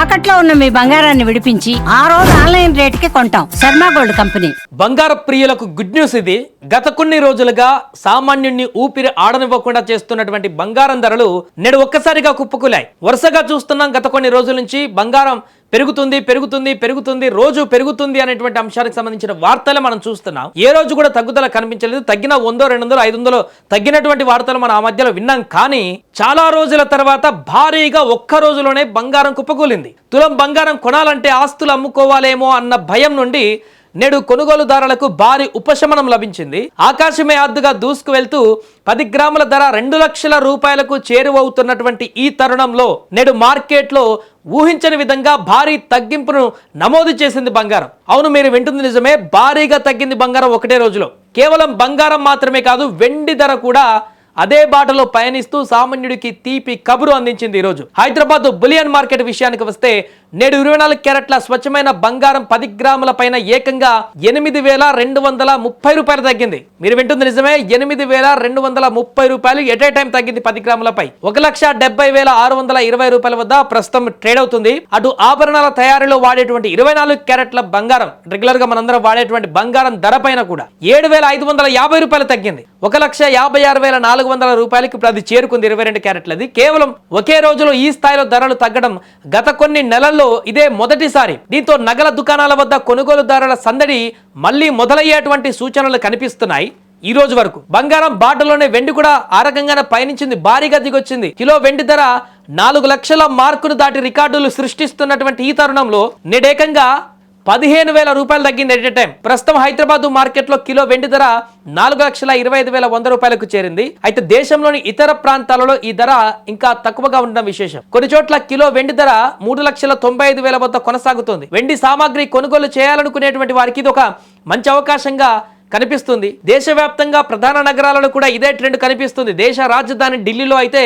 తాకట్లో ఉన్న మీ బంగారాన్ని విడిపించి ఆ రోజు ఆన్లైన్ రేటుకి కొంటాం. Sharma gold company. బంగార ప్రియులకు గుడ్ న్యూస్ ఇది. గత కొన్ని రోజులుగా సామాన్యుణ్ణి ఊపిరి ఆడనివ్వకుండా చేస్తున్నటువంటి బంగారం ధరలు నేడు ఒక్కసారిగా కుప్పకూలాయి. వరుసగా చూస్తున్నాం గత కొన్ని రోజుల నుంచి బంగారం పెరుగుతుంది పెరుగుతుంది పెరుగుతుంది రోజు పెరుగుతుంది అనేటువంటి అంశానికి సంబంధించిన వార్తలు మనం చూస్తున్నాం. ఏ రోజు కూడా తగ్గుదల కనిపించలేదు. తగ్గిన 100, 200, 500 తగ్గినటువంటి వార్తలు మనం ఆ మధ్యలో విన్నాం. కానీ చాలా రోజుల తర్వాత భారీగా ఒక్క రోజులోనే బంగారం కుప్పకూలింది. తులం బంగారం కొనాలంటే ఆస్తులు అమ్ముకోవాలేమో అన్న భయం నుండి నేడు కొనుగోలుదారులకు భారీ ఉపశమనం లభించింది. ఆకాశమే అద్దుగా దూసుకు వెళ్తూ 10 గ్రాముల ధర 2 లక్షల రూపాయలకు చేరువవుతున్నటువంటి ఈ తరుణంలో నేడు మార్కెట్లో ఊహించని విధంగా భారీ తగ్గింపును నమోదు చేసింది బంగారం. అవును, మీరు వింటుంది నిజమే. భారీగా తగ్గింది బంగారం ఒకటే రోజులో. కేవలం బంగారం మాత్రమే కాదు, వెండి ధర కూడా అదే బాటలో పయనిస్తూ సామాన్యుడికి తీపి కబురు అందించింది. ఈరోజు హైదరాబాద్ బులియన్ మార్కెట్ విషయానికి వస్తే నేడు 24 క్యారెట్ల స్వచ్ఛమైన బంగారం 10 గ్రాముల పైన ఏకంగా 8,230 రూపాయలు తగ్గింది. మీరు వింటుంది నిజమే, 8,230 రూపాయలు ఎట్ ఏ టైం తగ్గింది 10 గ్రాములపై. 1,70,620 రూపాయల వద్ద ప్రస్తుతం ట్రేడ్ అవుతుంది. అటు ఆభరణాల తయారీలో వాడేటువంటి 24 క్యారెట్ల బంగారం, రెగ్యులర్ గా మనందరం వాడేటువంటి బంగారం ధర పైన కూడా 7,550 రూపాయలు తగ్గింది. 1,56,400 రూపాయలకి ఇప్పుడు అది చేరుకుంది 22 క్యారెట్లది. కేవలం ఒకే రోజులో ఈ స్థాయిలో ధరలు తగ్గడం గత కొన్ని నెలల్లో ఇదే మొదటిసారి. దీంతో నగల దుకాణాల వద్ద కొనుగోలుదారుల సందడి మళ్లీ మొదలయ్యేటువంటి సూచనలు కనిపిస్తున్నాయి. ఈ రోజు వరకు బంగారం బాటలోనే వెండి కూడా ఆ రకంగానే పయనించింది, భారీగా దిగొచ్చింది. కిలో వెండి ధర 4 లక్షల మార్కును దాటి రికార్డులు సృష్టిస్తున్నటువంటి ఈ తరుణంలో నేడేకంగా 15,000 రూపాయలు తగ్గింది ఎట్ ఏ టైం. ప్రస్తుతం హైదరాబాద్ మార్కెట్ లో కిలో వెండి ధర 4,25,100 రూపాయలకు చేరింది. అయితే దేశంలోని ఇతర ప్రాంతాలలో ఈ ధర ఇంకా తక్కువగా ఉండడం విశేషం. కొన్ని చోట్ల కిలో వెండి ధర 3,95,000 వద్ద కొనసాగుతుంది. వెండి సామాగ్రి కొనుగోలు చేయాలనుకునేటువంటి వారికి ఇది ఒక మంచి అవకాశంగా కనిపిస్తుంది. దేశవ్యాప్తంగా ప్రధాన నగరాలలో కూడా ఇదే ట్రెండ్ కనిపిస్తుంది. దేశ రాజధాని ఢిల్లీలో అయితే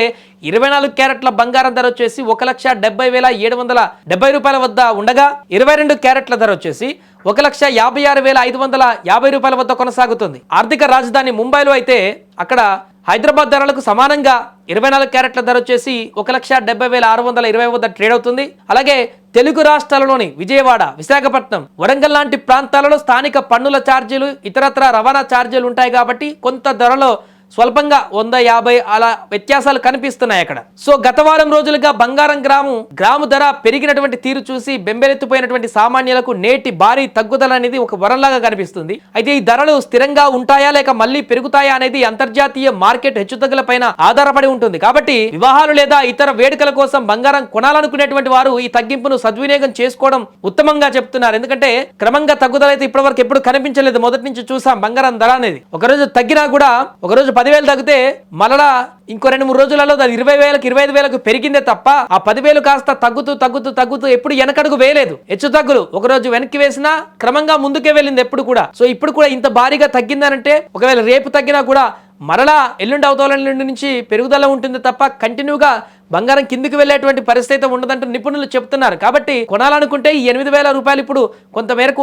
24 క్యారెట్ల బంగారం ధర వచ్చేసి 1,70,770 రూపాయల వద్ద ఉండగా 22 క్యారెట్ల ధర వచ్చేసి 1,56,550 రూపాయల వద్ద కొనసాగుతుంది. ఆర్థిక రాజధాని ముంబైలో అయితే అక్కడ హైదరాబాద్ ధరలకు సమానంగా 24 క్యారెట్ల ధర వచ్చేసి 1,70,620 వద్ద ట్రేడ్ అవుతుంది. అలాగే తెలుగు రాష్ట్రాలలోని విజయవాడ, విశాఖపట్నం, వరంగల్ లాంటి ప్రాంతాలలో స్థానిక పన్నుల ఛార్జీలు, ఇతరత్ర రవాణా ఛార్జీలు ఉంటాయి కాబట్టి కొంత ధరలో స్వల్పంగా 150 అలా వ్యత్యాసాలు కనిపిస్తున్నాయి అక్కడ. సో గత వారం రోజులుగా బంగారం గ్రాము ధర పెరిగినటువంటి తీరు చూసి బెంబెలెత్తిపోయినటువంటి సామాన్యులకు నేటి భారీ తగ్గుదల అనేది ఒక వరంలాగా కనిపిస్తుంది. అయితే ఈ ధరలు స్థిరంగా ఉంటాయా లేక మళ్ళీ పెరుగుతాయా అనేది అంతర్జాతీయ మార్కెట్ హెచ్చుతగ్గుల పైన ఆధారపడి ఉంటుంది. కాబట్టి వివాహాలు లేదా ఇతర వేడుకల కోసం బంగారం కొనాలనుకునేటువంటి వారు ఈ తగ్గింపును సద్వినియోగం చేసుకోవడం ఉత్తమంగా చెప్తున్నారు. ఎందుకంటే క్రమంగా తగ్గుదల అయితే ఇప్పటివరకు ఎప్పుడు కనిపించలేదు. మొదటి నుంచి చూసాం బంగారం ధర అనేది ఒకరోజు తగ్గినా కూడా ఒకరోజు 10,000 తగ్గితే మళ్ళా ఇంకో 2-3 రోజులలో 20,000కి 25,000కు పెరిగిందే తప్ప ఆ 10,000 కాస్త తగ్గుతూ తగ్గుతూ తగ్గుతూ ఎప్పుడు వెనకడుగు వేయలేదు. హెచ్చు తగ్గులు ఒకరోజు వెనక్కి వేసినా క్రమంగా ముందుకే వెళ్ళింది ఎప్పుడు కూడా. సో ఇప్పుడు కూడా ఇంత భారీగా తగ్గిందనంటే ఒకవేళ రేపు తగ్గినా కూడా మరలా ఎల్లుండి అవతల నుంచి పెరుగుదల ఉంటుంది తప్ప కంటిన్యూగా బంగారం కిందికి వెళ్ళేటువంటి పరిస్థితి ఉండదంటూ నిపుణులు చెప్తున్నారు. కాబట్టి కొనాలనుకుంటే ఈ 8,000 రూపాయలు ఇప్పుడు కొంత మేరకు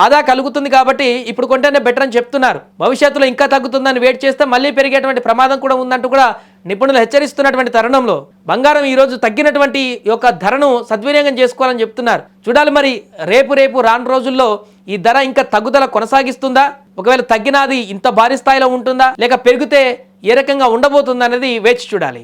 ఆదా కలుగుతుంది కాబట్టి ఇప్పుడు కొంటేనే బెటర్ అని చెప్తున్నారు. భవిష్యత్తులో ఇంకా తగ్గుతుందని వెయిట్ చేస్తే మళ్ళీ పెరిగేటువంటి ప్రమాదం కూడా ఉందంటూ కూడా నిపుణులు హెచ్చరిస్తున్నటువంటి తరుణంలో బంగారం ఈ రోజు తగ్గినటువంటి యొక్క ధరను సద్వినియోగం చేసుకోవాలని చెప్తున్నారు. చూడాలి మరి రేపు రాను రోజుల్లో ఈ ధర ఇంకా తగ్గుదల కొనసాగిస్తుందా, ఒకవేళ తగ్గినది ఇంత భారీ స్థాయిలో ఉంటుందా లేక పెరిగితే ఏ రకంగా ఉండబోతుందా అనేది వేచి చూడాలి.